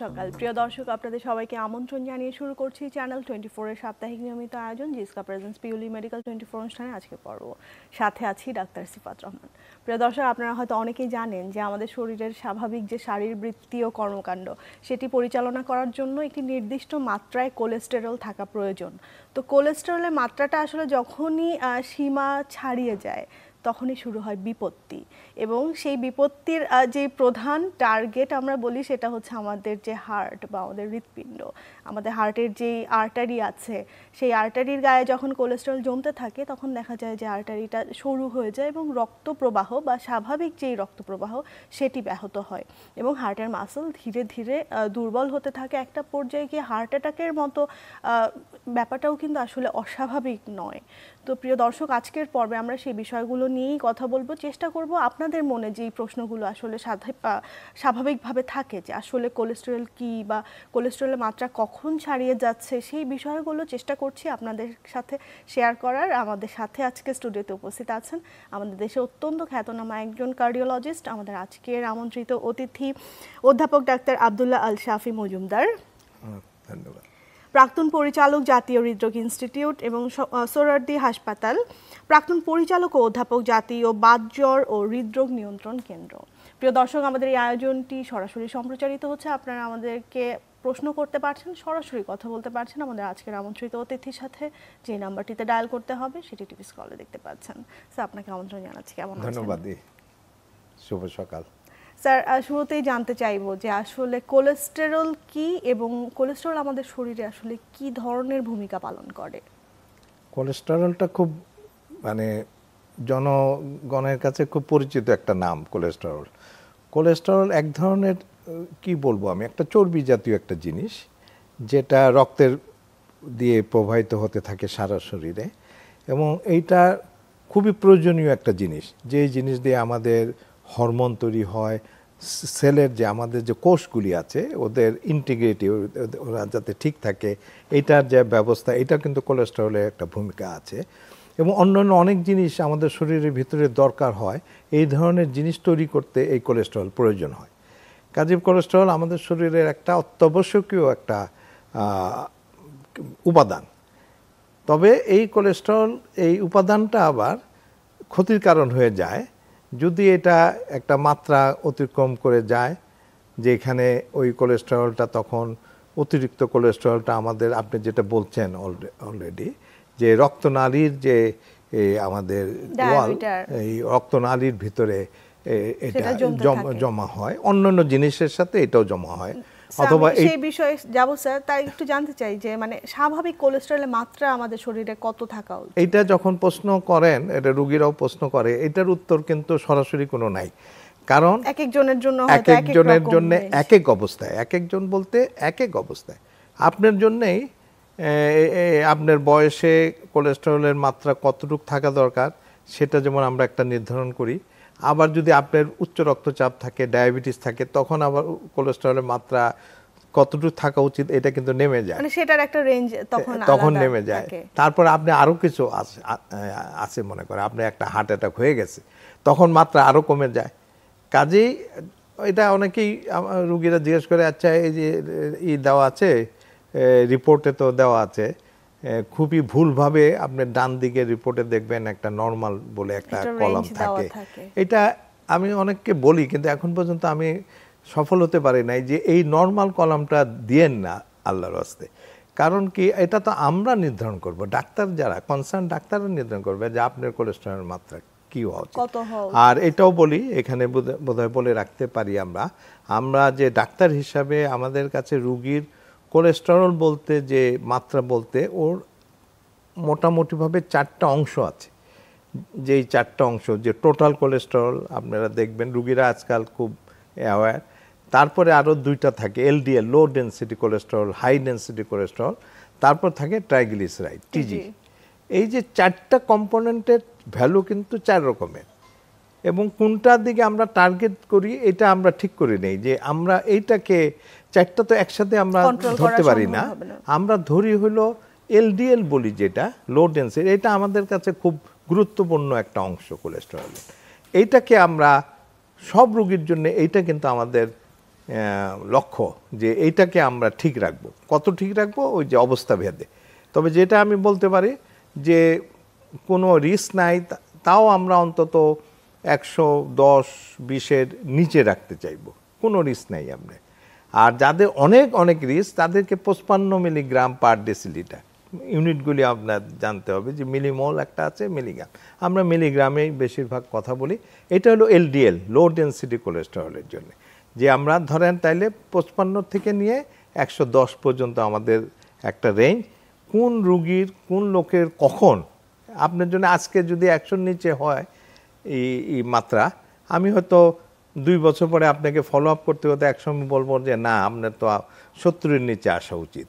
সকাল প্রিয় দর্শক, আপনাদের সবাইকে আমন্ত্রণ জানিয়ে শুরু করছি চ্যানেল 24 এর সাপ্তাহিক নিয়মিত আয়োজন জিসকা প্রেজেন্স পিউলি মেডিকেল 24 অনুষ্ঠানে আজকে পর্ব। সাথে আছি ডাক্তার সিফাত রহমান। প্রিয় দর্শক, আপনারা হয়তো অনেকেই জানেন যে আমাদের শরীরের স্বাভাবিক যে শারীরবৃত্তীয় কর্মকাণ্ড সেটি পরিচালনা করার জন্য একটি নির্দিষ্ট মাত্রায় কোলেস্টেরল থাকা প্রয়োজন। তো কোলেস্টেরলের মাত্রাটা আসলে যখনই সীমা ছাড়িয়ে যায় তখনই শুরু হয় বিপত্তি, এবং সেই বিপত্তির যে প্রধান টার্গেট আমরা বলি সেটা হচ্ছে আমাদের যে হার্ট বা আমাদের হৃৎপিণ্ড। আমাদের হার্টের যেই আর্টারি আছে সেই আর্টারির গায়ে যখন কোলেস্টেরল জমতে থাকে তখন দেখা যায় যে আর্টারিটা সরু হয়ে যায় এবং রক্ত প্রবাহ বা স্বাভাবিক যেই রক্ত প্রবাহ সেটি ব্যাহত হয় এবং হার্টের মাসল ধীরে ধীরে দুর্বল হতে থাকে। একটা পর্যায়ে গিয়ে হার্ট অ্যাটাকের মতো ব্যাপারটাও কিন্তু আসলে অস্বাভাবিক নয়। তো প্রিয় দর্শক, আজকের পর্বে আমরা সেই বিষয়গুলো নিয়েই কথা বলবো। চেষ্টা করব আপনাদের মনে যেই প্রশ্নগুলো আসলে স্বাভাবিকভাবে থাকে যে আসলে কোলেস্টেরল কী বা কোলেস্টেরলের মাত্রা কখন ছাড়িয়ে যাচ্ছে সেই বিষয়গুলো চেষ্টা করছি আপনাদের সাথে শেয়ার করার। আমাদের সাথে আজকে স্টুডিওতে উপস্থিত আছেন আমাদের দেশে অত্যন্ত খ্যাতনামা একজন কার্ডিওলজিস্ট, আমাদের আজকের আমন্ত্রিত অতিথি অধ্যাপক ডাক্তার আব্দুল্লাহ আল শাফি মজুমদার। ধন্যবাদ। প্রাক্তন পরিচালক, জাতীয় হৃদরোগ ইনস্টিটিউট এবং সোহরাওয়ার্দী হাসপাতাল, প্রাক্তন পরিচালক ও অধ্যাপক, জাতীয় বাতজ্বর ও হৃদরোগ নিয়ন্ত্রণ কেন্দ্র। প্রিয় দর্শক, আমাদের এই আয়োজনটি সরাসরি সম্প্রচারিত হচ্ছে। আপনারা আমাদেরকে প্রশ্ন করতে পারছেন, সরাসরি কথা বলতে পারছেন আমাদের আজকের আমন্ত্রিত অতিথির সাথে। যে নাম্বারটিতে ডায়াল করতে হবে সেটি টিভি স্ক্রলে দেখতে পাচ্ছেন। স্যার, আপনাকে আমন্ত্রণ জানাচ্ছি। কেমন আছেন? ধন্যবাদ, শুভ সকাল। স্যার, শুরুতেই জানতে চাইবো যে আসলে কোলেস্টেরল কি এবং কোলেস্টেরল আমাদের শরীরে আসলে কি ধরনের ভূমিকা পালন করে? কোলেস্টেরলটা খুব জনগণের কাছে খুব পরিচিত একটা নাম। কোলেস্টেরল এক ধরনের কি বলবো আমি, একটা চর্বি জাতীয় একটা জিনিস যেটা রক্তের দিয়ে প্রবাহিত হতে থাকে সারা শরীরে, এবং এইটা খুবই প্রয়োজনীয় একটা জিনিস। যে জিনিস দিয়ে আমাদের হরমোন তৈরি হয়, সেলের যে আমাদের যে কোষগুলি আছে ওদের ইন্টিগ্রিটি ওরা যাতে ঠিক থাকে, এইটার যে ব্যবস্থা, এটা কিন্তু কোলেস্টেরলের একটা ভূমিকা আছে। এবং অন্যান্য অনেক জিনিস আমাদের শরীরের ভিতরে দরকার হয়, এই ধরনের জিনিস তৈরি করতে এই কোলেস্টেরল প্রয়োজন হয়। কাজেই কোলেস্টেরল আমাদের শরীরের একটা অত্যাবশ্যকীয় একটা উপাদান। তবে এই কোলেস্টেরল এই উপাদানটা আবার ক্ষতির কারণ হয়ে যায় যদি এটা একটা মাত্রা অতিক্রম করে যায়, যেখানে ওই কোলেস্টেরলটা তখন অতিরিক্ত কোলেস্টেরলটা আমাদের, আপনি যেটা বলছেন অলরেডি, যে রক্তনালীর যে আমাদের ওয়াল, এই রক্তনালীর ভিতরে এটা জমা হয়, অন্যান্য জিনিসের সাথে এটাও জমা হয়। অথবা সেই বিষয়ে যাব স্যার, তাই একটু জানতে চাই যে স্বাভাবিক কোলেস্টেরলের মাত্রা আমাদের শরীরে কত থাকা উচিত? এইটা যখন প্রশ্ন করেন, এটা রোগীরাও প্রশ্ন করে, এটার উত্তর কিন্তু সরাসরি কোনো নাই। কারণ এক একজনের জন্য এক এক অবস্থায়, এক একজন বলতে এক এক অবস্থায়। আপনার জন্যেই আপনার বয়সে কোলেস্টেরলের মাত্রা কতটুকু থাকা দরকার সেটা যেমন আমরা একটা নির্ধারণ করি। আবার যদি আপনার উচ্চ রক্তচাপ থাকে, ডায়াবেটিস থাকে, তখন আবার কোলেস্টেরলের মাত্রা কতটুকু থাকা উচিত এটা কিন্তু নেমে যায়, সেটার একটা রেঞ্জ তখন নেমে যায়। তারপর আপনি আরো কিছু আছে, মনে করে আপনি একটা হার্ট অ্যাটাক হয়ে গেছে, তখন মাত্রা আরো কমে যায়। কাজেই এটা অনেকেই রুগীরা জিজ্ঞেস করে, আচ্ছা এই যে দেওয়া আছে রিপোর্টে, তো দেওয়া আছে খুবই ভুলভাবে, আপনি ডান দিকে রিপোর্টে দেখবেন একটা নর্মাল বলে একটা কলাম থাকে। এটা আমি অনেককে বলি, কিন্তু এখন পর্যন্ত আমি সফল হতে পারি নাই যে এই নর্মাল কলামটা দিয়েন না আল্লাহর রাস্তে। কারণ কি, এটা তো আমরা নির্ধারণ করব, ডাক্তার যারা কনসার্ন ডাক্তাররা নির্ধারণ করবে যে আপনার কোলেস্টেরলের মাত্রা কি হওয়া উচিত। আর এটাও বলি, এখানে বোধহয় বলে রাখতে পারি, আমরা যে ডাক্তার হিসাবে আমাদের কাছে রুগীর কোলেস্টেরল বলতে, যে মাত্রা বলতে, ওর মোটামুটিভাবে 4টা অংশ আছে। যেই 4টা অংশ, যে টোটাল কোলেস্টেরল আপনারা দেখবেন রুগীরা আজকাল খুব অ্যাওয়্যার। তারপরে আরও 2টা থাকে, LDL low density cholesterol, high density cholesterol, তারপর থাকে ট্রাইগ্লিসারাইড টিজি। এই যে 4টা কম্পোনেন্টের ভ্যালু কিন্তু 4 রকমের, এবং কোনটার দিকে আমরা টার্গেট করি এটা আমরা ঠিক করে নেই, যে আমরা এইটাকে 4টা তো একসাথে আমরা ধরতে পারি না। আমরা ধরি হলো এলডিএল বলি, যেটা লো ডেন্সিটি, এটা আমাদের কাছে খুব গুরুত্বপূর্ণ একটা অংশ কোলেস্টেরলের। এইটাকে আমরা সব রোগীর জন্য, এইটা কিন্তু আমাদের লক্ষ্য যে এইটাকে আমরা ঠিক রাখবো। কত ঠিক রাখবো ওই যে অবস্থা ভেদে। তবে যেটা আমি বলতে পারি যে কোনো রিস্ক নাই, তাও আমরা অন্তত 110-20-এর নিচে রাখতে চাইবো, কোনো রিস্ক নাই আমরা। আর যাদের অনেক অনেক রিস্ক তাদেরকে 55 মিলিগ্রাম পার ডেসিলিটার, ইউনিটগুলি আপনার জানতে হবে যে মিলিমোল একটা আছে, মিলিগ্রাম, আমরা মিলিগ্রামেই বেশিরভাগ কথা বলি। এটা হলো এলডিএল, লো ডেন্সিটি কোলেস্টেরলের জন্য, যে আমরা ধরেন তাইলে 55 থেকে নিয়ে 110 পর্যন্ত আমাদের একটা রেঞ্জ। কোন রুগীর কোন লোকের কখন আপনার জন্য আজকে যদি 100-র নিচে হয় এই মাত্রা, আমি হয়তো 2 বছর পরে আপনাকে ফলো আপ করতে হতে একসময় বলবো যে না আপনার তো 70-এর নিচে আসা উচিত।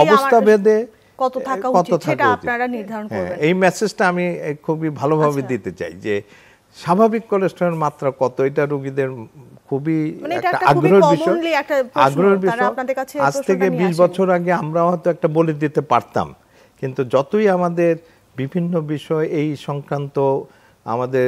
অবস্থা ভেদে কত থাকা উচিত সেটা আপনারা নির্ধারণ করবেন। এই মেসেজটা আমি খুবই ভালোভাবে দিতে চাই যে স্বাভাবিক কোলেস্টেরল মাত্রা কত, এটা রোগীদের খুবই একটা আগ্রহের বিষয়। আজ থেকে 20 বছর আগে আমরা হয়তো একটা বলে দিতে পারতাম, কিন্তু যতই আমাদের বিভিন্ন বিষয় এই সংক্রান্ত আমাদের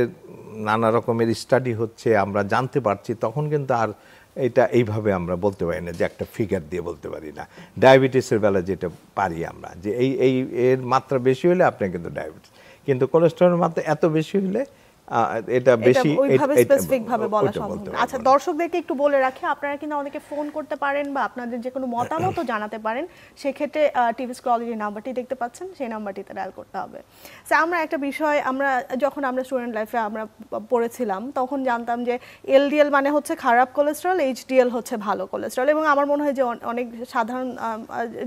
নানা রকমের স্টাডি হচ্ছে, আমরা জানতে পারছি, তখন কিন্তু আর এটা এইভাবে আমরা বলতে পারি না যে একটা ফিগার দিয়ে বলতে পারি না। ডায়াবেটিসের বেলা যেটা পারি আমরা যে এই এর মাত্রা বেশি হলে আপনার কিন্তু ডায়াবেটিস, কিন্তু কোলেস্টেরলের মাত্রা এত বেশি হলে এটা বেশি ওইভাবে স্পেসিফিক ভাবে বলা সম্ভব না। আচ্ছা, দর্শকদেরকে একটু বলে রাখি, আপনারা কিন্তু অনেকে ফোন করতে পারেন বা আপনাদের যে কোনো মতামত জানাতে পারেন। সেক্ষেত্রে টিভি স্ক্রলে যে নাম্বারটি দেখতে পাচ্ছেন সেই নাম্বারটিতে ডায়াল করতে হবে। আমরা একটা বিষয়, যখন আমরা স্টুডেন্ট লাইফে আমরা পড়েছিলাম তখন জানতাম যে এলডিএল মানে হচ্ছে খারাপ কোলেস্টেরল, এইচডিএল হচ্ছে ভালো কোলেস্টেরল, এবং আমার মনে হয় যে অনেক সাধারণ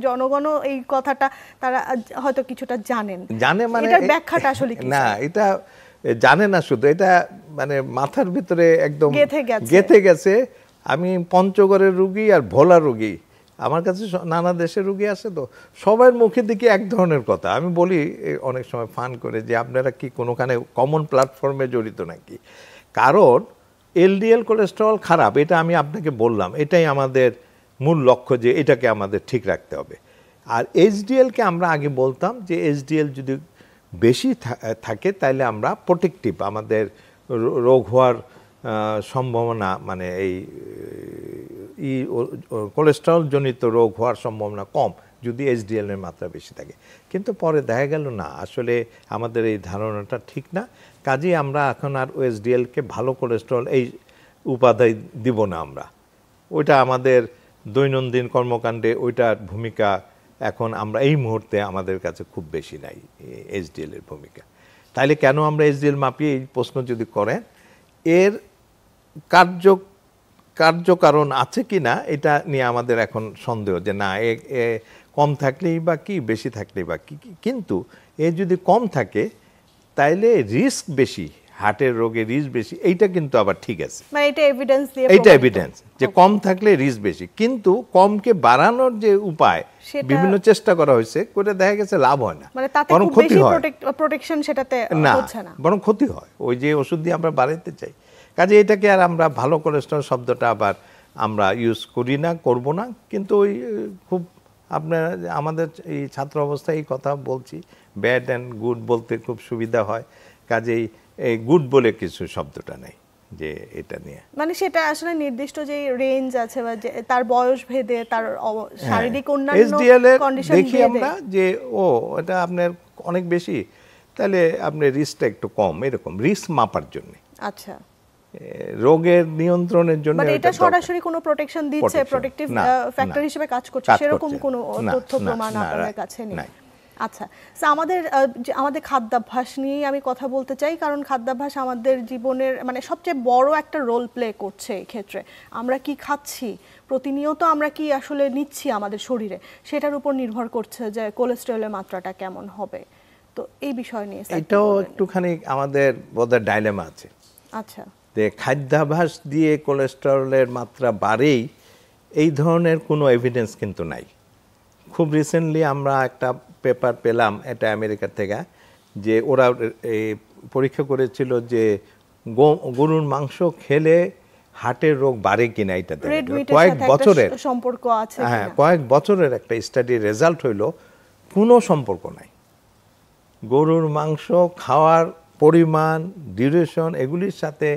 জনগণও এই কথাটা তারা হয়তো কিছুটা জানে, মানে এটার ব্যাখ্যাটা আসলে কি? না, এটা জানে না, শুধু এটা মানে মাথার ভিতরে একদম গেঁথে গেছে। আমি পঞ্চগড়ের রুগী আর ভোলা রুগী, আমার কাছে নানা দেশের রুগী আছে, তো সবার মুখে দিকে এক ধরনের কথা। আমি বলি অনেক সময় ফান করে যে আপনারা কি কোনোখানে কমন প্ল্যাটফর্মে জড়িত নাকি? কারণ এলডিএল কোলেস্টেরল খারাপ, এটা আমি আপনাকে বললাম, এটাই আমাদের মূল লক্ষ্য যে এটাকে আমাদের ঠিক রাখতে হবে। আর এইচডিএলকে আমরা আগে বলতাম যে এইচডিএল যদি বেশি থাকে তাইলে আমরা প্রোটেক্টিভ, আমাদের রোগ হওয়ার সম্ভাবনা, মানে এই কোলেস্টেরল জনিত রোগ হওয়ার সম্ভাবনা কম যদি এইচডিএল এর মাত্রা বেশি থাকে। কিন্তু পরে দেখা গেল না, আসলে আমাদের এই ধারণাটা ঠিক না। কাজেই আমরা এখন আর এইচডিএলকে ভালো কোলেস্টেরল এই উপাদায় দিব না আমরা। ওইটা আমাদের দৈনন্দিন কর্মকাণ্ডে ওইটার ভূমিকা এখন আমরা এই মুহূর্তে আমাদের কাছে খুব বেশি নাই এইচডিএল এর ভূমিকা। তাইলে কেন আমরা এইচডিএল মাপি, এই প্রশ্ন যদি করেন, এর কার্যকারণ আছে কি না এটা নিয়ে আমাদের এখন সন্দেহ, যে না এ কম থাকলেই বা কি, বেশি থাকলেই বা কি। কিন্তু এ যদি কম থাকে তাইলে রিস্ক বেশি, হার্টের রোগে রিস্ক বেশি, এইটা কিন্তু আবার ঠিক আছে, মানে এটা এভিডেন্স দিয়ে, এটা এভিডেন্স যে কম থাকলে রিস্ক বেশি। কিন্তু কমকে বাড়ানোর যে উপায় বিভিন্ন চেষ্টা করা হয়েছে, করে দেখা গেছে লাভ হয় না, মানে তাতে খুব বেশি প্রোটেকশন সেটাতে হচ্ছে না, বরং ক্ষতি হয়। ওই যে ওষুধ দিয়ে আমরা বাড়াইতে চাই, কাজে এটাকে আর আমরা ভালো কোলেস্টেরল শব্দটা আবার আমরা ইউজ করি না, করব না। কিন্তু ওই খুব আপনার আমাদের এই ছাত্র অবস্থায় এই কথা বলছি, ব্যাড অ্যান্ড গুড বলতে খুব সুবিধা হয়, কাজেই এই গুড বলে কিছু শব্দটা নেই যে এটা নিয়ে, মানে সেটা আসলে নির্দিষ্ট যে রেঞ্জ আছে বা যে তার বয়স ভেদে, তার শারীরিক অন্যান্য কন্ডিশন দেখি আমরা যে এটা আপনার অনেক বেশি, তাহলে আপনার রিস্কটা একটু কম, এরকম রিস্ক মাপার জন্য। আচ্ছা, রোগের নিয়ন্ত্রণের জন্য মানে এটা সরাসরি কোনো প্রোটেকশন দিচ্ছে, প্রোটেক্টিভ ফ্যাক্টর হিসেবে কাজ করছে, সেরকম কোনো তথ্য প্রমাণ আপনাদের কাছে নেই। আচ্ছা, আমাদের খাদ্যাভ্যাস নিয়েই আমি কথা বলতে চাই, কারণ খাদ্যাভ্যাস আমাদের জীবনের মানে সবচেয়ে বড় একটা রোল প্লে করছে এই ক্ষেত্রে। আমরা কি খাচ্ছি, প্রতিনিয়ত আমরা কি আসলে নিচ্ছি আমাদের শরীরে, সেটার উপর নির্ভর করছে যে কোলেস্টেরলের মাত্রাটা কেমন হবে। তো এই বিষয় নিয়ে এটাও একটুখানি আমাদের বোধহয় ডাইলেমা আছে। আচ্ছা, যে খাদ্যাভ্যাস দিয়ে কোলেস্টেরলের মাত্রা বাড়েই, এই ধরনের কোনো এভিডেন্স কিন্তু নাই। খুব রিসেন্টলি আমরা একটা পেপার পেলাম, এটা আমেরিকা থেকে, যে ওরা পরীক্ষা করেছিল যে গরুর মাংস খেলে হার্টের রোগ বাড়ে কিনা, এটা কয়েক বছরের সম্পর্ক আছে, হ্যাঁ, কয়েক বছরের একটা স্টাডির রেজাল্ট হইল কোনো সম্পর্ক নাই। গরুর মাংস খাওয়ার পরিমাণ, ডিউরেশন, এগুলির সাথে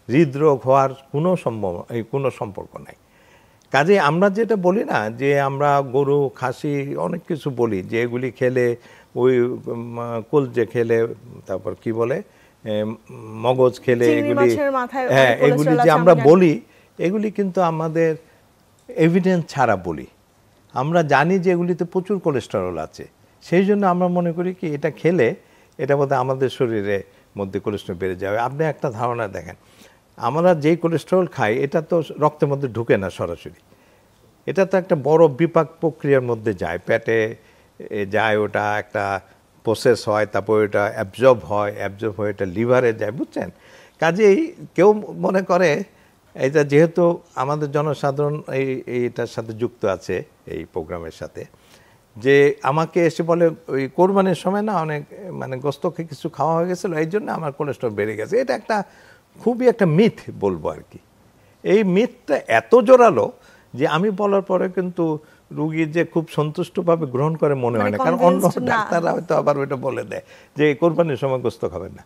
হৃদরোগ হওয়ার কোনো সম্পর্ক নাই। কাজে আমরা যেটা বলি না যে আমরা গরু খাসি অনেক কিছু বলি যে এগুলি খেলে ওই কলজে খেলে তারপর কি বলে মগজ খেলে এগুলি, হ্যাঁ এগুলি যে আমরা বলি এগুলি কিন্তু আমাদের এভিডেন্স ছাড়া বলি। আমরা জানি যে এগুলিতে প্রচুর কোলেস্টেরল আছে, সেই জন্য আমরা মনে করি কি এটা খেলে এটা বোধহয় আমাদের শরীরে মধ্যে কোলেস্টেরল বেড়ে যাবে। আপনি একটা ধারণা দেখেন, আমরা যেই কোলেস্টেরল খাই এটা তো রক্তের মধ্যে ঢুকে না সরাসরি, এটা তো একটা বড় বিপাক প্রক্রিয়ার মধ্যে যায়, পেটে যায়, ওটা একটা প্রসেস হয়, তারপর ওটা অ্যাবজর্ব হয়ে এটা লিভারে যায়, বুঝছেন? কাজেই কেউ মনে করে এটা যেহেতু আমাদের জনসাধারণ এইটার সাথে যুক্ত আছে এই প্রোগ্রামের সাথে, যে আমাকে এসে বলে ওই কোরবানির সময় না অনেক মানে গোস্তকে কিছু খাওয়া হয়ে গেছিলো এই জন্য আমার কোলেস্ট্রল বেড়ে গেছে। এটা একটা খুবই একটা মিথ বলবো আর কি। এই মিথটা এত জোরালো যে আমি বলার পরে কিন্তু রুগী যে খুব সন্তুষ্টভাবে গ্রহণ করে মনে হয় না, কারণ অন্য ডাক্তাররা হয়তো আবার ওইটা বলে দেয় যে কোরবানির সময় গোস্ত খাবেন না।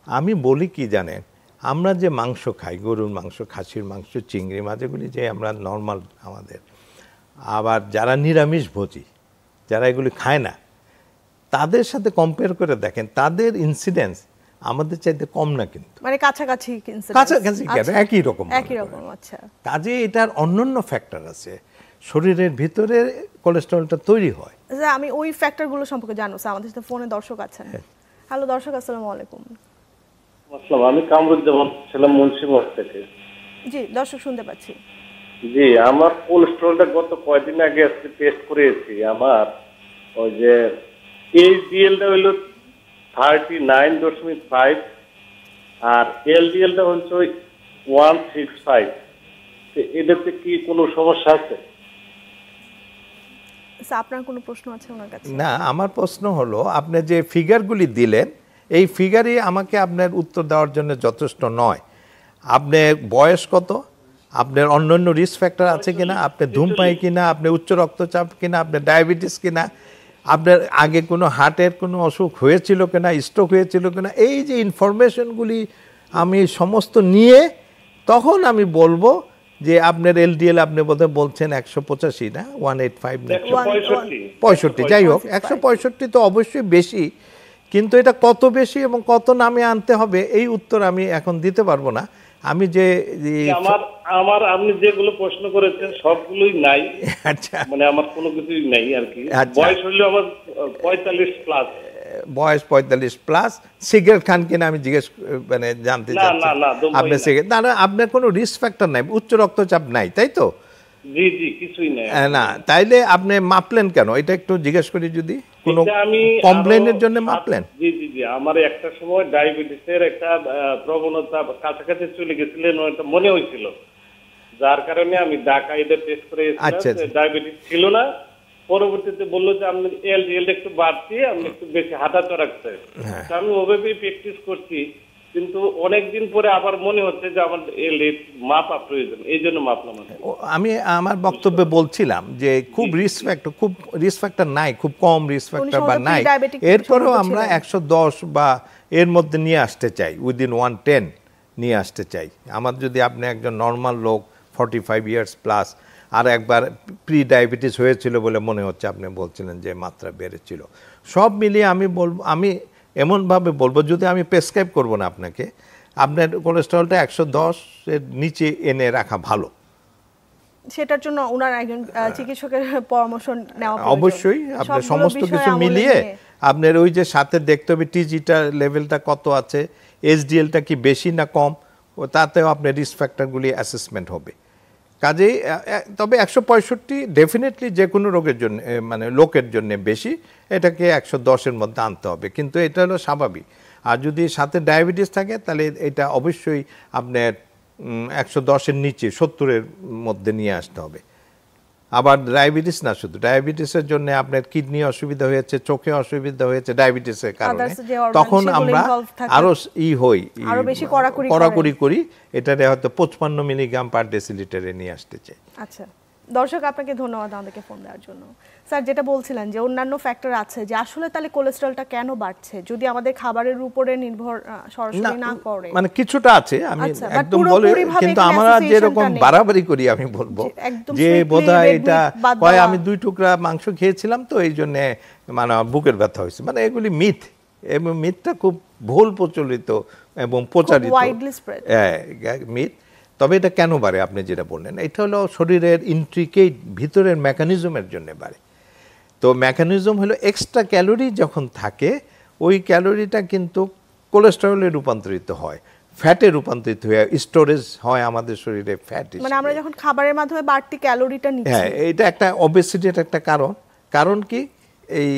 আমি বলি কি জানেন, আমরা যে মাংস খাই, গরুর মাংস, খাসির মাংস, চিংড়ি মাছ, এগুলি যে আমরা নর্মাল আমাদের, আবার যারা নিরামিষ ভোজী, যারা এগুলি খায় না, তাদের সাথে কম্পেয়ার করে দেখেন তাদের ইনসিডেন্স আমাদের চাইতে কম না, কিন্তু মানে কাছাকাছি কেন একই রকম। আচ্ছা, কাজে এটার অন্যান্য ফ্যাক্টর আছে, শরীরের ভিতরে কোলেস্টেরলটা তৈরি হয়। আমি ওই ফ্যাক্টরগুলো সম্পর্কে জানবো। আমাদের সাথে ফোনে দর্শক আছেন। হ্যালো দর্শক, আসসালামু আলাইকুম। আসসালাম, আমি কামরুজ্জামান ছিলাম মুন্সিগঞ্জ থেকে। জি দর্শক শুনতে পাচ্ছি। জি, আমার কোলেস্টেরলটা গত কয়েকদিন আগে আজকে টেস্ট করেছি। আমার ওই যে এইচডিএলটা হইল 39.5 আর এলডিএলটা হচ্ছে 165। এটাতে কি কোনো সমস্যা আছে? আপনার কোনো প্রশ্ন আছে ওনার কাছে? না, আমার প্রশ্ন হলো আপনি যে ফিগারগুলি দিলেন এই ফিগারই আমাকে আপনার উত্তর দেওয়ার জন্য যথেষ্ট নয়। আপনার বয়স কত, আপনার অন্যান্য রিস্ক ফ্যাক্টর আছে কিনা, আপনি ধূমপাই কিনা, আপনি উচ্চ রক্তচাপ কিনা, আপনার ডায়াবেটিস কিনা, আপনার আগে কোনো হার্টের কোনো অসুখ হয়েছিল কিনা, স্ট্রোক হয়েছিল কিনা, এই যে ইনফরমেশনগুলি আমি সমস্ত নিয়ে তখন আমি বলবো যে আপনার এলডিএল আপনি বোধহয় বলছেন 185 না 185 না 65, যাই হোক 165 তো অবশ্যই বেশি, কিন্তু এটা কত বেশি এবং কত নামে আনতে হবে এই উত্তর আমি এখন দিতে পারবো না। আমি যে আমার আপনি যেগুলো প্রশ্ন করেছেন সবগুলোই নাই। আচ্ছা, মানে আমার কোনো কিছুই নাই আর কি। বয়স হলো আমার 45 প্লাস। বয়স 45 প্লাস। সিগারেট খান কিনা আমি জিজ্ঞেস মানে জানতে চাচ্ছি। আপনি সিগারেট না, আপনার কোনো রিস্ক ফ্যাক্টর নাই, উচ্চ রক্তচাপ নাই, তাই তো? জি জি, কিছুই নাই। না, তাইলে আপনি মাপলেন কেন এটা একটু জিজ্ঞেস করি, যদি কোনো কমপ্লেনের জন্য মাপলেন? জি জি জি, আমার একটা সময় ডায়াবেটিসের একটা প্রবণতা কাছাকাছি চলে গেছিলেন মনে হয়েছিল, যার কারণে আমি ঢাকায় টেস্ট করে ডায়াবেটিস ছিল না। পরবর্তীতে বললো যে আপনি এলডিএল একটু বাড়ছে, আপনি একটু বেশি হাঁটাচলা করতে। আমি ওভাবেই প্র্যাকটিস করছি, কিন্তু অনেকদিন পরে আবার মনে হচ্ছে যে আমার মাপা প্রয়োজন, এই জন্য মাপলাম। আমি আমার বক্তব্যে বলছিলাম যে খুব রিস্ক ফ্যাক্টর নাই, খুব কম রিস্ক ফ্যাক্টর বা নাই, এরপরেও আমরা 110 বা এর মধ্যে নিয়ে আসতে চাই, উইদিন 110 নিয়ে আসতে চাই। আমার যদি আপনি একজন নর্মাল লোক 45 ইয়ার্স প্লাস আর একবার প্রি ডায়াবেটিস হয়েছিল বলে মনে হচ্ছে, আপনি বলছিলেন যে মাত্রা বেড়েছিল, সব মিলিয়ে আমি বলবো, আমি এমনভাবে বলবো, যদি আমি প্রেসক্রাইব করব না আপনাকে, আপনার কোলেস্টেরলটা 110 এর নিচে এনে রাখা ভালো। সেটার জন্য ওনার একজন চিকিৎসকের পরামর্শ নেওয়া অবশ্যই। আপনার সমস্ত কিছু মিলিয়ে আপনার ওই যে সাথে দেখতে হবে টিজিটা লেভেলটা কত আছে, এইচডিএলটা কি বেশি না কম, তাতেও আপনার রিস্ক ফ্যাক্টরগুলি অ্যাসেসমেন্ট হবে। কাজেই তবে 165 ডেফিনেটলি যে কোনো রোগের জন্য মানে লোকের জন্য বেশি, এটাকে 110-এর মধ্যে আনতে হবে, কিন্তু এটা হলো স্বাভাবিক। আর যদি সাথে ডায়াবেটিস থাকে তাহলে এটা অবশ্যই আপনার 110-এর নিচে 70-এর মধ্যে নিয়ে আসতে হবে। আবার ডায়াবেটিস না, শুধু ডায়াবেটিসের জন্য আপনার কিডনি অসুবিধা হয়েছে, চোখে অসুবিধা হয়েছে ডায়াবেটিসের কারণে, তখন আমরা আরো কড়াকড়ি করি, এটারে হয়তো 55 মিলিগ্রাম পার ডেসিলিটারে নিয়ে আসতে চাই। আচ্ছা, দর্শক আপনাকে ধন্যবাদ আমাদেরকে ফোন দেওয়ার জন্য। স্যার যেটা বলছিলেন যে অন্যান্য ফ্যাক্টর আছে যে আসলে তাহলে কোলেস্টেরলটা কেন বাড়ছে যদি আমাদের খাবারের উপরে নির্ভর সরাসরি না করে, মানে কিছুটা আছে, আমি একদম বলি, কিন্তু আমরা যেরকম বাড়াবাড়ি করি আমি বলবো যে বোধহয় এটা হয় আমি 2 টুকরা মাংস খেয়েছিলাম তো এই জন্য মানে বুকের ব্যথা হয়েছে, মানে এগুলি মিথ, এবং মিথটা খুব ভুল প্রচলিত এবং প্রচারিত মিথ। তবে এটা কেন বাড়ে আপনি যেটা বললেন, এটা হলো শরীরের ইন্ট্রিকেট ভিতরের মেকানিজমের জন্য বাড়ে। তো মেকানিজম হলো এক্সট্রা ক্যালোরি যখন থাকে ওই ক্যালোরিটা কিন্তু কোলেস্টেরলে রূপান্তরিত হয়, ফ্যাটে রূপান্তরিত হয়ে স্টোরেজ হয় আমাদের শরীরে ফ্যাট, মানে আমরা যখন খাবারের মাধ্যমে বাড়তি ক্যালোরিটা নিচ্ছি। হ্যাঁ, এটা একটা ওবেসিটির একটা কারণ কি এই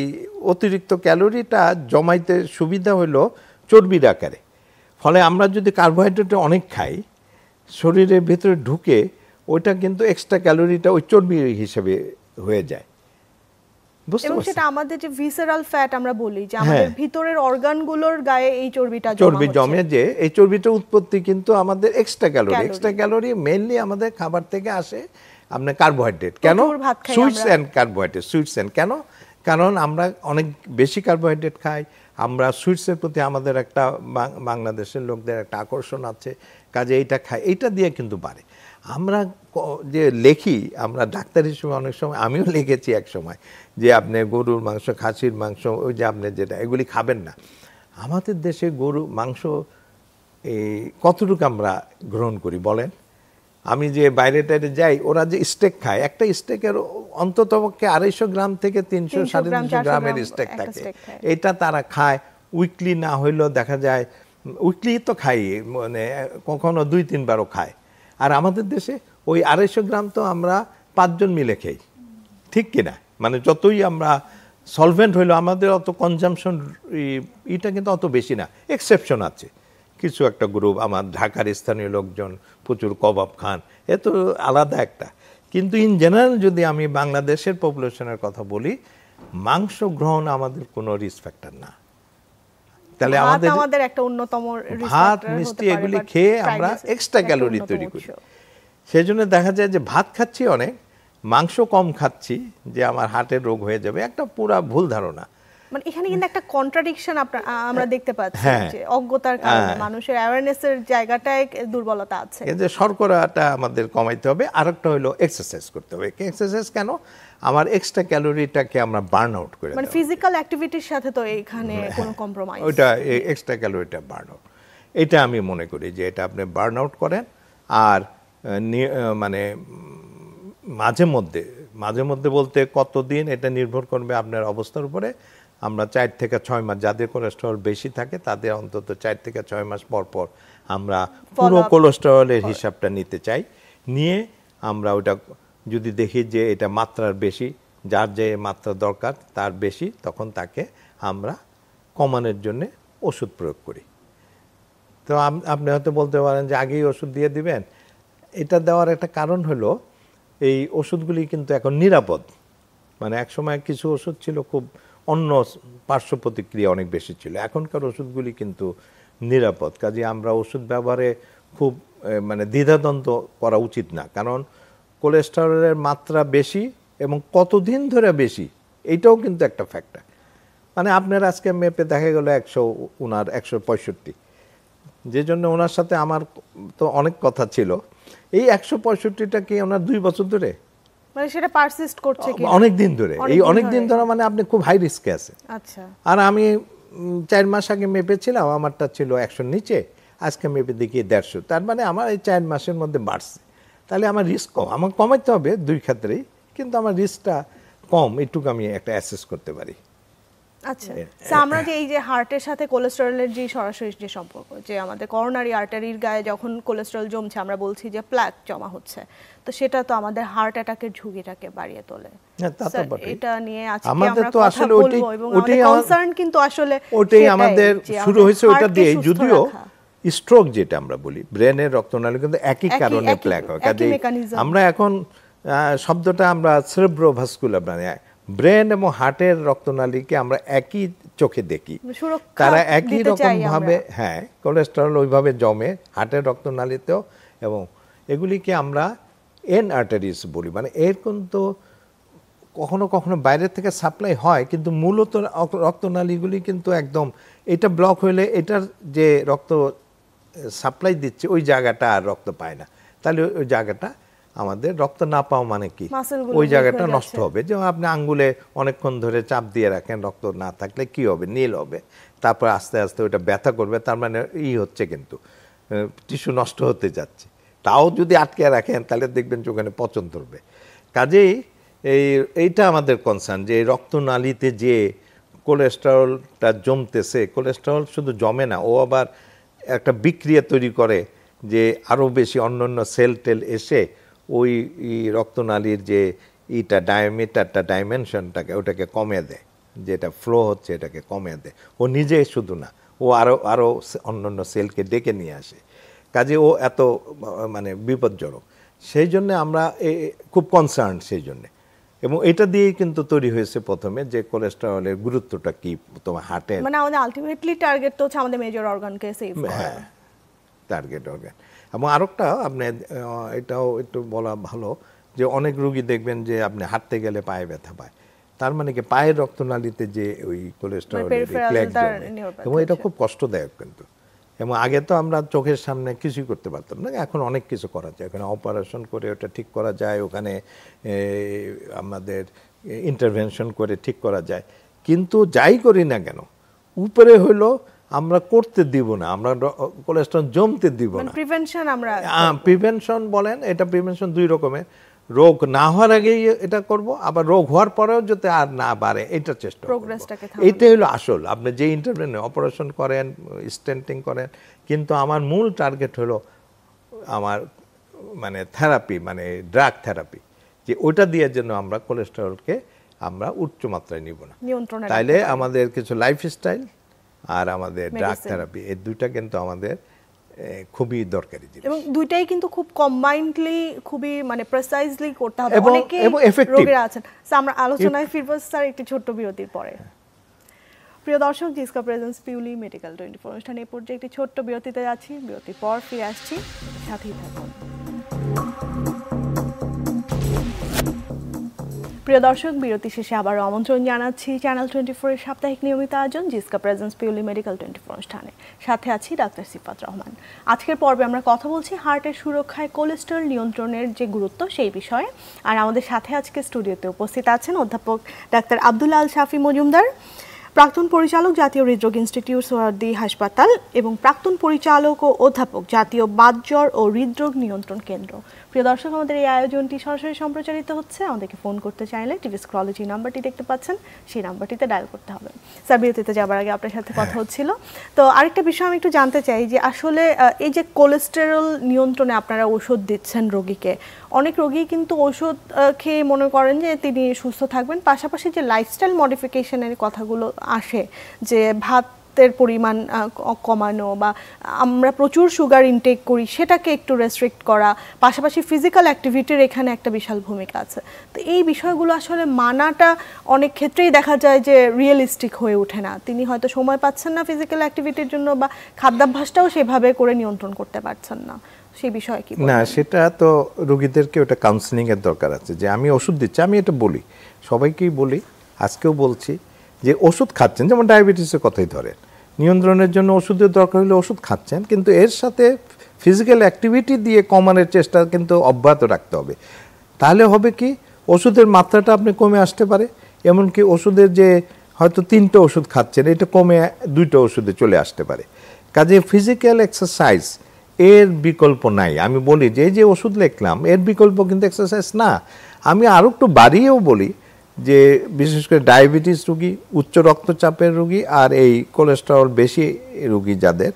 অতিরিক্ত ক্যালোরিটা জমাইতে সুবিধা হলো চর্বির আকারে, ফলে আমরা যদি কার্বোহাইড্রেট অনেক খাই শরীরের ভিতরে ঢুকে ওইটা কিন্তু এক্সট্রা ক্যালোরিটা ওই চর্বি হিসেবে হয়ে যায়, বুঝতে পারছেন? সেটা আমাদের যে ভিসেরাল ফ্যাট আমরা বলি যে আমাদের ভিতরের অর্গানগুলোর গায়ে এই চর্বি জমে, যে এই চর্বিটা উৎপত্তি কিন্তু আমাদের এক্সট্রা ক্যালোরি মেইনলি আমাদের খাবার থেকে আসে, আপনার কার্বোহাইড্রেট। কেন? সুইটস এন্ড কার্বোহাইড্রেট, কেন? কারণ আমরা অনেক বেশি কার্বোহাইড্রেট খাই, আমরা সুইটসের প্রতি আমাদের একটা বাংলাদেশের লোকদের একটা আকর্ষণ আছে, কাজে এইটা খাই, এইটা দিয়ে কিন্তু বাড়ে। আমরা যে লেখি, আমরা ডাক্তার হিসেবে অনেক সময়, আমিও লিখেছি এক সময় যে আপনি গরুর মাংস, খাসির মাংস, ওই যে আপনি যেটা এগুলি খাবেন না। আমাদের দেশে গরু মাংস এই কতটুকু আমরা গ্রহণ করি বলেন? আমি যে বাইরে টাইরে যাই, ওরা যে স্টেক খায়, একটা স্টেকের অন্ততপক্ষে 250 গ্রাম থেকে 300-350 গ্রামের স্টেক থাকে, এটা তারা খায়। উইকলি না হইলেও দেখা যায়, উইকলি তো খাই, মানে কখনো 2-3 বারও খায়। আর আমাদের দেশে ওই 250 গ্রাম তো আমরা 5 জন মিলে খাই, ঠিক কিনা? মানে যতই আমরা সলভেন্ট হইলো আমাদের অত কনজামশন এটা কিন্তু অত বেশি না, এক্সেপশন আছে কিছু একটা গ্রুপ, আমার ঢাকার স্থানীয় লোকজন প্রচুর কাবাব খান, এ তো আলাদা একটা। কিন্তু ইন জেনারেল যদি আমি বাংলাদেশের পপুলেশনের কথা বলি, মাংস গ্রহণ আমাদের কোনো রিস্ক ফ্যাক্টর না। তাহলে আমাদের একটা অন্যতম ভাত মিষ্টি এগুলি খেয়ে আমরা এক্সট্রা ক্যালোরি তৈরি করি। সেই জন্য দেখা যায় যে ভাত খাচ্ছি অনেক, মাংস কম খাচ্ছি, যে আমার হার্টের রোগ হয়ে যাবে, একটা পুরা ভুল ধারণা। মানে এখানে কিন্তু একটা কন্ট্রাডিকশন আমরা দেখতে পাচ্ছি যে অজ্ঞতার কারণে মানুষের অ্যাওয়ারনেসের জায়গাটায় দুর্বলতা আছে। এই যে শর্করাটা আমাদের কমাইতে হবে, আরেকটা হলো এক্সারসাইজ করতে হবে। এক্সারসাইজ কেন? আমার এক্সট্রা ক্যালোরিটাকে আমরা বার্ন আউট করে দেব, মানে ফিজিক্যাল অ্যাক্টিভিটির সাথে তো এখানে কোনো কম্প্রোমাইজ, ওইটা এক্সট্রা ক্যালোরিটা বার্ন আউট, এটা আমি মনে করি যে এটা আপনি বার্ন আউট করেন। আর মানে মাঝে মধ্যে বলতে কতদিন, এটা নির্ভর করবে আপনার অবস্থার উপরে। আমরা 4 থেকে 6 মাস, যাদের কোলেস্টেরল বেশি থাকে তাদের অন্তত 4 থেকে 6 মাস পর পর আমরা পুরো কোলেস্টেরলের হিসাবটা নিতে চাই। নিয়ে আমরা ওটা যদি দেখি যে এটা মাত্রার বেশি, যার যে মাত্রা দরকার তার বেশি, তখন তাকে আমরা কমানোর জন্য ওষুধ প্রয়োগ করি। তো আপনি হয়তো বলতে পারেন যে আগেই ওষুধ দিয়ে দিবেন। এটা দেওয়ার একটা কারণ হলো এই ওষুধগুলি কিন্তু এখন নিরাপদ। মানে এক সময় কিছু ওষুধ ছিল খুব অন্য পার্শ্ব প্রতিক্রিয়া অনেক বেশি ছিল, এখনকার ওষুধগুলি কিন্তু নিরাপদ। কাজে আমরা ওষুধ ব্যবহারে খুব মানে দ্বিধাদ্বন্দ্ব করা উচিত না, কারণ কোলেস্টেরলের মাত্রা বেশি এবং কতদিন ধরে বেশি এইটাও কিন্তু একটা ফ্যাক্টর। মানে আপনার আজকে মেপে দেখা গেল 100, ওনার 165, যে জন্য ওনার সাথে আমার তো অনেক কথা ছিল। এই 165টা কি ওনার 2 বছর ধরে, মানে সেটা পারসিস্ট করছে কি অনেক দিন ধরে? এই অনেক দিন ধরে মানে আপনি খুব হাই রিস্কে আছে। আচ্ছা। আর আমি 4 মাস আগে মেপেছিলাম, আমারটা ছিল 100 নিচে, আজকে মেপে দেখি 150। তার মানে আমার এই 4 মাসের মধ্যে বাড়ছে। তাহলে আমার রিস্ক কম, আমার কমাইতে হবে 2 ক্ষেত্রেই, কিন্তু আমার রিস্কটা কম, এইটুকু আমি একটা অ্যাসেস করতে পারি। আচ্ছা, আমরা যে এই যে হার্টের সাথে কোলেস্টেরলের যে সরাসরি যে সম্পর্ক, যে আমাদের করোনারি আর্টারির গায়ে যখন কোলেস্টেরল জমছে আমরা বলছি যে প্লাক জমা হচ্ছে, তো সেটা তো আমাদের হার্ট অ্যাটাকের ঝুঁকিটাকে বাড়িয়ে তোলে। এটা নিয়ে আজকে আমরা কথা বলবো এবং আমাদের কনসার্ন কিন্তু আসলে ওটাই আমাদের শুরু হয়েছে ওটা দিয়ে। যদিও স্ট্রোক যেটা আমরা বলি, ব্রেনের রক্তনালী কিন্তু একই কারণে প্লাক হয়। কাজে আমরা এখন শব্দটা আমরা সেরেব্রোভাস্কুলার, মানে ব্রেন এবং হার্টের রক্তনালীকে আমরা একই চোখে দেখি, তারা একই রকম ভাবে, হ্যাঁ, কোলেস্টেরল ওইভাবে জমে হার্টের রক্তনালীতেও, এবং এগুলিকে আমরা এন আর্টারিস বলি, মানে এর কিন্তু কখনো কখনো বাইরে থেকে সাপ্লাই হয়, কিন্তু মূলত রক্তনালীগুলি কিন্তু একদম এটা ব্লক হইলে এটার যে রক্ত সাপ্লাই দিচ্ছে ওই জায়গাটা আর রক্ত পায় না, তাহলে ওই জায়গাটা আমাদের রক্ত না পাওয়া মানে কি ওই জায়গাটা নষ্ট হবে। যেমন আপনি আঙ্গুলে অনেকক্ষণ ধরে চাপ দিয়ে রাখেন, রক্ত না থাকলে কি হবে, নীল হবে, তারপর আস্তে আস্তে ওইটা ব্যথা করবে, তার মানে হচ্ছে কিন্তু টিস্যু নষ্ট হতে যাচ্ছে। তাও যদি আটকে রাখেন তাহলে দেখবেন যে ওখানে পচন ধরবে। কাজেই এইটা আমাদের কনসার্ন যে রক্তনালীতে যে কোলেস্টেরলটা জমতেছে, কোলেস্টেরল শুধু জমে না, ও আবার একটা বিক্রিয়া তৈরি করে যে আরও বেশি অন্যান্য সেল টেল এসে ওই রক্তনালীর যে ডায়ামিটারটা ডাইমেনশনটাকে ওটাকে কমে দেয়, যেটা ফ্লো হচ্ছে এটাকে কমে দেয়। ও নিজে শুধু না, ও আরও অন্যান্য সেলকে ডেকে নিয়ে আসে। কাজে ও এত মানে বিপজ্জনক। সেই জন্য আমরা খুব কনসার্ন সেই জন্যে, এবং এটা দিয়েই কিন্তু তৈরি হয়েছে প্রথমে যে কোলেস্টেরলের গুরুত্বটা কি তোমার হার্টের, মানে আমাদের আলটিমেটলি টার্গেট তো হচ্ছে আমাদের মেজর অর্গানকে সেভ করা। হ্যাঁ, টার্গেট অর্গান। এবং আরেকটা আপনি এটাও একটু বলা ভালো যে অনেক রোগী দেখবেন যে আপনি হাঁটতে গেলে পায়ে ব্যথা পায়, তার মানে কি পায়ের রক্তনালীতে যে ওই কোলেস্টেরলের প্লেগ জমে, এবং এটা খুব কষ্টদায়ক কিন্তু। এবং আগে তো আমরা চোখের সামনে কিছুই করতে পারতাম না, এখন অনেক কিছু করা যায়, ওখানে অপারেশন করে ওটা ঠিক করা যায়, ওখানে আমাদের ইন্টারভেনশন করে ঠিক করা যায়। কিন্তু যাই করি না কেন উপরে হইলো আমরা করতে দিব না, আমরা কোলেস্টেরল জমতে দিব না। প্রিভেনশন আমরা প্রিভেনশন বলেন, এটা প্রিভেনশন দুই রকমের, রোগ না হওয়ার আগেই এটা করব, আবার রোগ হওয়ার পরেও যাতে আর না বাড়ে এটা চেষ্টা করব। এইটাই হলো আসল। আপনি যে ইন্টারভেনে অপারেশন করেন, স্টেন্টিং করেন, কিন্তু আমার মূল টার্গেট হলো আমার মানে থেরাপি, মানে ড্রাগ থেরাপি, যে ওইটা দিয়ে যেন আমরা কোলেস্টেরলকে আমরা উচ্চ মাত্রায় নিব না। তাইলে আমাদের কিছু লাইফস্টাইল আর আমাদের ড্রাগ থেরাপি, এই দুইটা কিন্তু আমাদের খুবই দরকারি জিনিস, এবং দুইটাই কিন্তু খুব কম্বাইন্ডলি খুবই মানে প্রিসাইজলি করতে হবে। অনেকে রোগীরা আছেন। আমরা আলোচনায় ফিরব স্যার একটি ছোট্ট বিরতির পরে। প্রিয় দর্শক, জিসকা প্রেজেন্স পিউলি মেডিকেল 24 অনুষ্ঠানে এই পর্যায়ে একটি ছোট্ট বিরতিতে যাচ্ছি। বিরতির পর ফিরে আসছি, সাথেই থাকুন। প্রিয় দর্শক, বিরতি শেষে আবার আমন্ত্রণ জানাচ্ছি চ্যানেল 24 এর সাপ্তাহিক নিয়মিত আয়োজন জিসকা প্রেজেন্স পিউলি মেডিকেল 24 অনুষ্ঠানে। সাথে আছি ডাক্তার সিফাত রহমান। আজকের পর্বে আমরা কথা বলছি হার্টের সুরক্ষায় কোলেস্টেরল নিয়ন্ত্রণের যে গুরুত্ব সেই বিষয়ে। আর আমাদের সাথে আজকে স্টুডিওতে উপস্থিত আছেন অধ্যাপক ডাক্তার আব্দুল আল শাফি মজুমদার, প্রাক্তন পরিচালক জাতীয় হৃদরোগ ইনস্টিটিউট সোহরাওয়ার্দী হাসপাতাল এবং প্রাক্তন পরিচালক ও অধ্যাপক জাতীয় বাতজ্বর ও হৃদরোগ নিয়ন্ত্রণ কেন্দ্র। প্রিয় দর্শক, আমাদের এই আয়োজনটি সরাসরি সম্প্রচারিত হচ্ছে। আমাদেরকে ফোন করতে চাইলে টিভি স্ক্রলে যে নাম্বারটি দেখতে পাচ্ছেন সেই নাম্বারটিতে ডায়াল করতে হবে। স্যার, বিরতিতে যাবার আগে আপনার সাথে কথা হচ্ছিল, তো আরেকটা বিষয় আমি একটু জানতে চাই যে আসলে এই যে কোলেস্টেরল নিয়ন্ত্রণে আপনারা ওষুধ দিচ্ছেন রোগীকে, অনেক রোগী কিন্তু ওষুধ খেয়ে মনে করেন যে তিনি সুস্থ থাকবেন, পাশাপাশি যে লাইফস্টাইল মডিফিকেশনের কথাগুলো আসে যে ভাতের পরিমাণ কমানো বা আমরা প্রচুর সুগার ইনটেক করি সেটাকে একটু রেস্ট্রিক্ট করা, পাশাপাশি ফিজিক্যাল অ্যাক্টিভিটির এখানে একটা বিশাল ভূমিকা আছে। তো এই বিষয়গুলো আসলে মানাটা অনেক ক্ষেত্রেই দেখা যায় যে রিয়েলিস্টিক হয়ে ওঠে না। তিনি হয়তো সময় পাচ্ছেন না ফিজিক্যাল অ্যাক্টিভিটির জন্য, বা খাদ্যাভ্যাসটাও সেভাবে করে নিয়ন্ত্রণ করতে পারছেন না। সেই বিষয়ে কি না, সেটা তো রোগীদেরকে ওটা কাউন্সেলিং এর দরকার আছে। যে আমি ওষুধ দিচ্ছি, আমি এটা বলি, সবাইকেই বলি, আজকেও বলছি যে ওষুধ খাচ্ছেন, যেমন ডায়াবেটিসের কথাই ধরেন, নিয়ন্ত্রণের জন্য ওষুধের দরকার হলে ওষুধ খাচ্ছেন, কিন্তু এর সাথে ফিজিক্যাল অ্যাক্টিভিটি দিয়ে কমানোর চেষ্টা কিন্তু অব্যাহত রাখতে হবে। তাহলে হবে কি, ওষুধের মাত্রাটা আপনি কমে আসতে পারে। এমনকি ওষুধের যে হয়তো 3টা ওষুধ খাচ্ছেন, এটা কমে 2টা ওষুধে চলে আসতে পারে। কাজে ফিজিক্যাল এক্সারসাইজ এর বিকল্প নাই। আমি বলি যে এই যে ওষুধ লিখলাম এর বিকল্প কিন্তু এক্সারসাইজ না। আমি আরও একটু বাড়িয়েও বলি যে বিশেষ করে ডায়াবেটিস রোগী, উচ্চ রক্তচাপের রোগী আর এই কোলেস্টেরল বেশি রোগী যাদের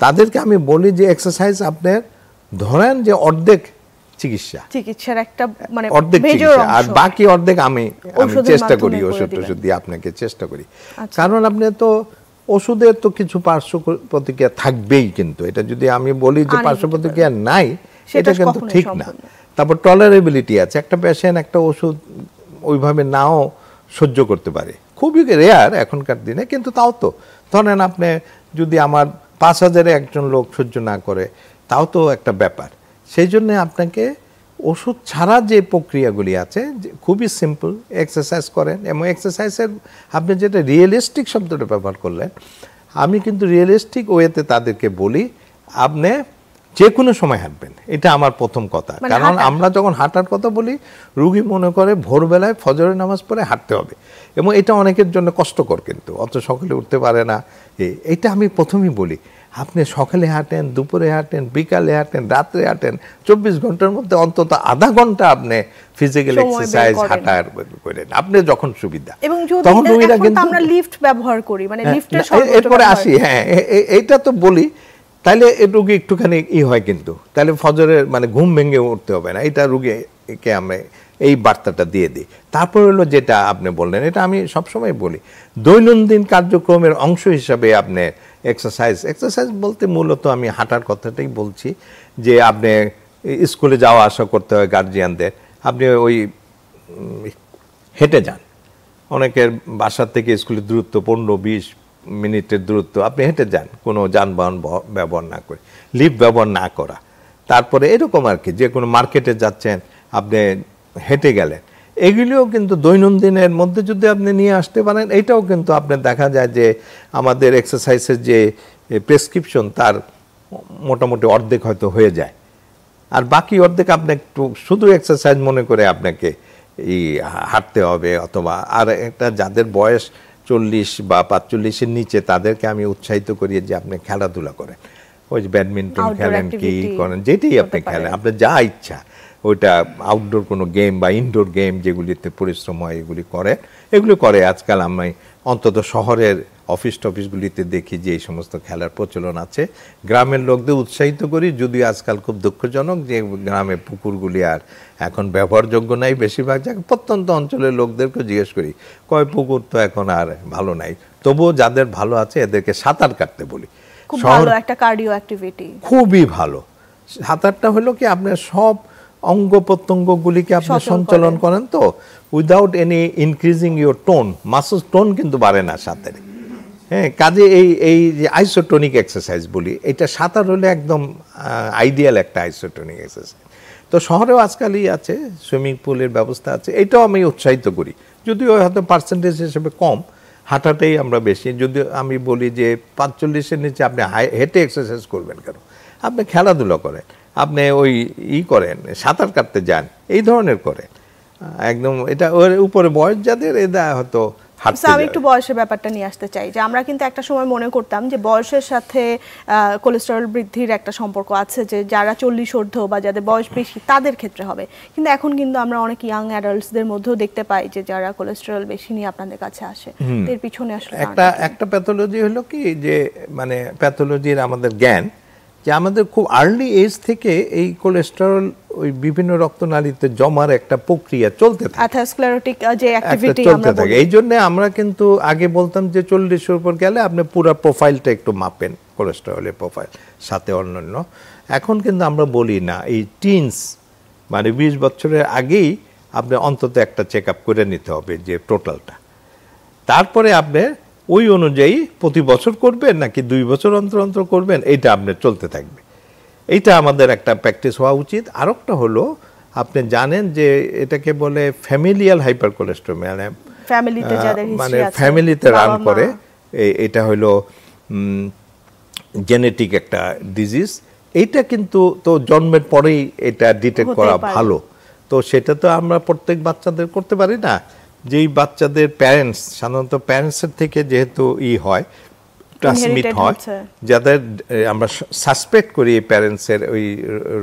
তাদেরকে আমি বলি যে এক্সারসাইজ আপনার ধরেন যে অর্ধেক চিকিৎসার একটা মানে অর্ধেক চিকিৎসা, আর বাকি অর্ধেক আমি চেষ্টা করি ওষুধ দিয়ে আপনাকে চেষ্টা করি। কারণ আপনি তো ওষুধের তো কিছু পার্শ্ব প্রতিক্রিয়া থাকবেই, কিন্তু এটা যদি আমি বলি যে পার্শ্ব প্রতিক্রিয়া নাই এটা কিন্তু ঠিক না। তারপর টলারেবিলিটি আছে, একটা পেশেন্ট একটা ওষুধ ওইভাবে নাও সহ্য করতে পারে, খুবই রেয়ার এখনকার দিনে, কিন্তু তাও তো ধরেন আপনি যদি আমার 5000-এ একজন লোক সহ্য না করে, তাও তো একটা ব্যাপার। সেই জন্য আপনাকে ওষুধ ছাড়া যে প্রক্রিয়াগুলি আছে খুবই সিম্পল, এক্সারসাইজ করেন। এবং এক্সারসাইজের আপনি যেটা রিয়েলিস্টিক শব্দটা ব্যবহার করলেন, আমি কিন্তু রিয়েলিস্টিক ওয়েতে তাদেরকে বলি আপনি যে কোনো সময় হাঁটবেন, এটা আমার প্রথম কথা। কারণ আমরা যখন হাঁটার কথা বলি, রুগী মনে করে ভোরবেলায় ফজরের নামাজ পড়ে হাঁটতে হবে, এবং এটা অনেকের জন্য কষ্টকর, কিন্তু অত সকালে উঠতে পারে না। এটা আমি প্রথমেই বলি, আপনি সকালে হাঁটেন, দুপুরে হাঁটেন, বিকালে হাঁটেন, রাত্রে হাঁটেন, 24 ঘন্টার মধ্যে অন্তত আধা ঘন্টা আপনি ফিজিক্যাল এক্সারসাইজ হাঁটার করেন, আপনি যখন সুবিধা। তখন আমরা লিফট ব্যবহার করি, মানে লিফটের এরপরে আসি। হ্যাঁ, এইটা তো বলি, তাহলে রুগী একটুখানি হয়, কিন্তু তাহলে ফজরের মানে ঘুম ভেঙে উঠতে হবে না, এটা রুগীকে আমরা এই বার্তাটা দিয়ে দিই। তারপর হলো যেটা আপনি বললেন, এটা আমি সবসময় বলি, দৈনন্দিন কার্যক্রমের অংশ হিসাবে আপনি এক্সারসাইজ বলতে মূলত আমি হাঁটার কথাটাই বলছি, যে আপনি স্কুলে যাওয়া আসা করতে হয় গার্জিয়ানদের, আপনি ওই হেঁটে যান। অনেকের বাসার থেকে স্কুলের দূরত্ব 15-20 মিনিটের দূরত্ব, আপনি হেঁটে যান কোনো যানবাহন ব্যবহার না করে, লিফট ব্যবহার না করা। তারপরে এরকম আর কি, যে কোনো মার্কেটে যাচ্ছেন আপনি হেঁটে গেলেন, এগুলিও কিন্তু দৈনন্দিনের মধ্যে যদি আপনি নিয়ে আসতে পারেন, এটাও কিন্তু আপনার দেখা যায় যে আমাদের এক্সারসাইজের যে প্রেসক্রিপশন তার মোটামুটি অর্ধেক হয়তো হয়ে যায়, আর বাকি অর্ধেক আপনি একটু শুধু এক্সারসাইজ মনে করে আপনাকে হাঁটতে হবে। অথবা আর একটা যাদের বয়স 40 বা 45-এর নিচে, তাদেরকে আমি উৎসাহিত করি যে আপনি খেলাধুলা করেন, ওই ব্যাডমিন্টন খেলেন, কি করেন, যেটাই আপনি খেলেন, আপনার যা ইচ্ছা, ওইটা আউটডোর কোনো গেম বা ইনডোর গেম যেগুলিতে পরিশ্রম হয় এগুলি করে। আজকাল আমি অন্তত শহরের অফিসগুলিতে দেখি যে এই সমস্ত খেলার প্রচলন আছে। গ্রামের লোকদের উৎসাহিত করি, যদিও আজকাল খুব দুঃখজনক যে গ্রামে পুকুরগুলি আর এখন ব্যবহারযোগ্য নাই। বেশিরভাগ জায়গায় প্রত্যন্ত অঞ্চলের লোকদেরকে জিজ্ঞেস করি, কয় পুকুর তো এখন আর ভালো নাই, তবুও যাদের ভালো আছে এদেরকে সাঁতার কাটতে বলি। খুব ভালো একটা কার্ডিও অ্যাক্টিভিটি, খুবই ভালো। সাঁতারটা হলো কি, আপনার সব অঙ্গ প্রত্যঙ্গগুলিকে আপনি সঞ্চালন করেন, তো without any increasing your tone, muscle tone কিন্তু বাড়ে না সাঁতারে। হ্যাঁ, কাজে এই যে আইসোটোনিক এক্সারসাইজ বলি, এটা সাঁতার হলে একদম আইডিয়াল একটা আইসোটোনিক এক্সারসাইজ। তো শহরেও আজকালই আছে, সুইমিং পুলের ব্যবস্থা আছে, এটাও আমি উৎসাহিত করি, যদিও হয়তো পার্সেন্টেজ হিসেবে কম, হাঁটাটাই আমরা বেশি। যদি আমি বলি যে 45-এর নিচে আপনি হেঁটে এক্সারসাইজ করবেন কেন, আপনি খেলাধুলা করেন, আপনি ওই করেন, সাঁতার কাটতে যান, এই ধরনের করেন একদম। এটা ওর উপরে বয়স যাদের, এটা হয়তো আমি একটু বয়সের ব্যাপারটা নিয়ে আসতে চাই, যে আমরা কিন্তু একটা সময় মনে করতাম যে বয়সের সাথে কোলেস্টেরল বৃদ্ধির একটা সম্পর্ক আছে, যে যারা 40 ঊর্ধ্ব বা যাদের বয়স বেশি তাদের ক্ষেত্রে হবে, কিন্তু এখন কিন্তু আমরা অনেক ইয়াং অ্যাডাল্টসদের মধ্যেও দেখতে পাই যে যারা কোলেস্টেরল বেশি নিয়ে আপনাদের কাছে আসে। এর পিছনে আসলে একটা প্যাথোলজি হলো কি, যে মানে প্যাথোলজির আমাদের জ্ঞান, যে আমাদের খুব আর্লি এজ থেকে এই কোলেস্টেরল ওই বিভিন্ন রক্তনালীতে জমার একটা প্রক্রিয়া চলতে থাকে, অ্যাথেরোস্ক্লেরোটিক যে অ্যাক্টিভিটি আমরা বলি। এই জন্য আমরা কিন্তু আগে বলতাম যে 40-এর উপর গেলে আপনি পুরো প্রোফাইলটা একটু মাপেন, কোলেস্টেরলের প্রোফাইল সাথে অন্যান্য। এখন কিন্তু আমরা বলি না, এই টিনস মানে 20 বছরের আগেই আপনি অন্তত একটা চেক আপ করে নিতে হবে, যে টোটালটা। তারপরে আপনি ওই অনুযায়ী প্রতি বছর করবেন নাকি 2 বছর অন্তর অন্তর করবেন, এইটা আপনার চলতে থাকবে। এইটা আমাদের একটা প্র্যাকটিস হওয়া উচিত। আরেকটা হলো, আপনি জানেন যে এটাকে বলে ফ্যামিলিয়াল হাইপার কোলেস্টেরল, মানে ফ্যামিলিতে রান করে। এটা হলো জেনেটিক একটা ডিজিজ। এইটা কিন্তু তো জন্মের পরেই এটা ডিটেক্ট করা ভালো, তো সেটা তো আমরা প্রত্যেক বাচ্চাদের করতে পারি না। যেই বাচ্চাদের প্যারেন্টস, সাধারণত প্যারেন্টসের থেকে যেহেতু হয়, ট্রান্সমিট হয়, যাদের আমরা সাসপেক্ট করি প্যারেন্টসের ওই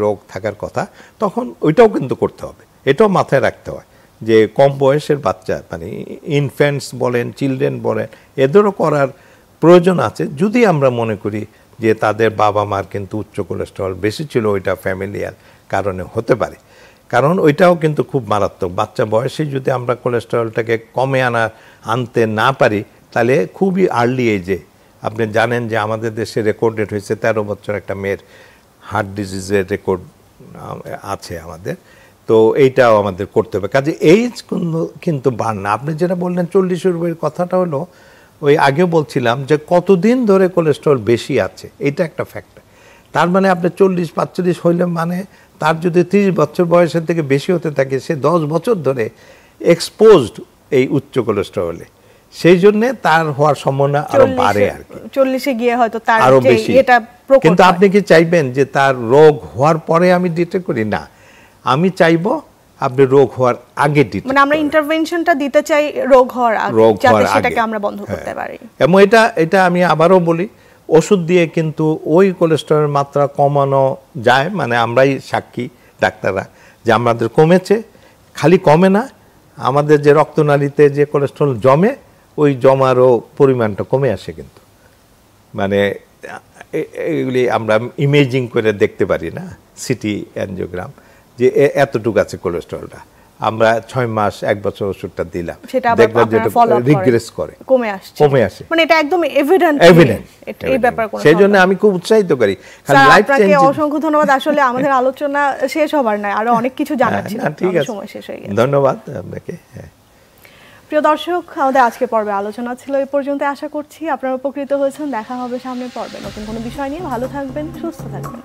রোগ থাকার কথা, তখন ওইটাও কিন্তু করতে হবে। এটাও মাথায় রাখতে হয় যে কম বয়সের বাচ্চা, মানে ইনফ্যান্টস বলেন, চিলড্রেন বলেন, এদেরও করার প্রয়োজন আছে, যদি আমরা মনে করি যে তাদের বাবা মার কিন্তু উচ্চ কোলেস্টেরল বেশি ছিল, ওইটা ফ্যামিলিয়াল কারণে হতে পারে। কারণ ওইটাও কিন্তু খুব মারাত্মক। বাচ্চা বয়সে যদি আমরা কোলেস্টেরলটাকে কমে আনতে না পারি, তাহলে খুবই আর্লি এজে, আপনি জানেন যে আমাদের দেশে রেকর্ডেড হয়েছে 13 বছর একটা মেয়ের হার্ট ডিজিজের রেকর্ড আছে আমাদের। তো এইটাও আমাদের করতে হবে। কাজে এইজ কিন্তু বাড় না। আপনি যেটা বললেন 40-এর উপরের কথাটা হলো, ওই আগেও বলছিলাম যে কতদিন ধরে কোলেস্টেরল বেশি আছে, এটা একটা ফ্যাক্টর। তার মানে আপনি 40-45 হইলে মানে তার যদি 30 বছর বয়সের থেকে বেশি হতে থাকে, সে 10 বছর ধরে এক্সপোজড এই উচ্চ কোলেস্টেরলে, সেই জন্য তার হওয়ার সম্ভাবনা আরো বাড়ে আর কি। 40-এ গিয়ে হয়তো তার আরো যে বেশি। এটা প্রকট। কিন্তু আপনি কি চাইবেন যে তার রোগ হওয়ার পরে আমি ডিটেক্ট করি? না, আমি চাইবো আপনি রোগ হওয়ার আগে ডিটেক্ট, মানে আমরা ইন্টারভেনশনটা দিতে চাই রোগ হওয়ার আগে, যাতে সেটাকে আমরা বন্ধ করতে পারি। এবং এটা আমি আবারও বলি, ওষুধ দিয়ে কিন্তু ওই কোলেস্টেরলের মাত্রা কমানো যায়, মানে আমরাই সাক্ষী ডাক্তাররা যে আমাদের কমেছে। খালি কমে না, আমাদের যে রক্তনালীতে যে কোলেস্টেরল জমে, ওই জমারও পরিমাণটা কমে আসে কিন্তু। মানে এগুলি আমরা ইমেজিং করে দেখতে পারি না, সিটি অ্যানজিওগ্রাম, যে এতটুকু আছে কোলেস্টেরলটা, আমরা 6 মাস 1 বছর ওষুধটা দিলাম, দেখলাম যেটা রিগ্রেস করে, কমে আসে। মানে এটা একদম এভিডেন্ট এই ব্যাপার। সেই জন্য আমি খুব উৎসাহিত করি। খালি লাইফ চেঞ্জ। আপনাকে অসংখ্য ধন্যবাদ। আসলে আমাদের আলোচনা শেষ হবার নাই, আরো অনেক কিছু জানার ছিল, সময় শেষ হয়ে গেছে। ধন্যবাদ আপনাকে। প্রিয় দর্শক, আমাদের আজকে পর্বে আলোচনা ছিল এই পর্যন্ত। আশা করছি আপনারা উপকৃত হয়েছেন। দেখা হবে সামনের পর্বে নতুন কোনো বিষয় নিয়ে। ভালো থাকবেন, সুস্থ থাকবেন।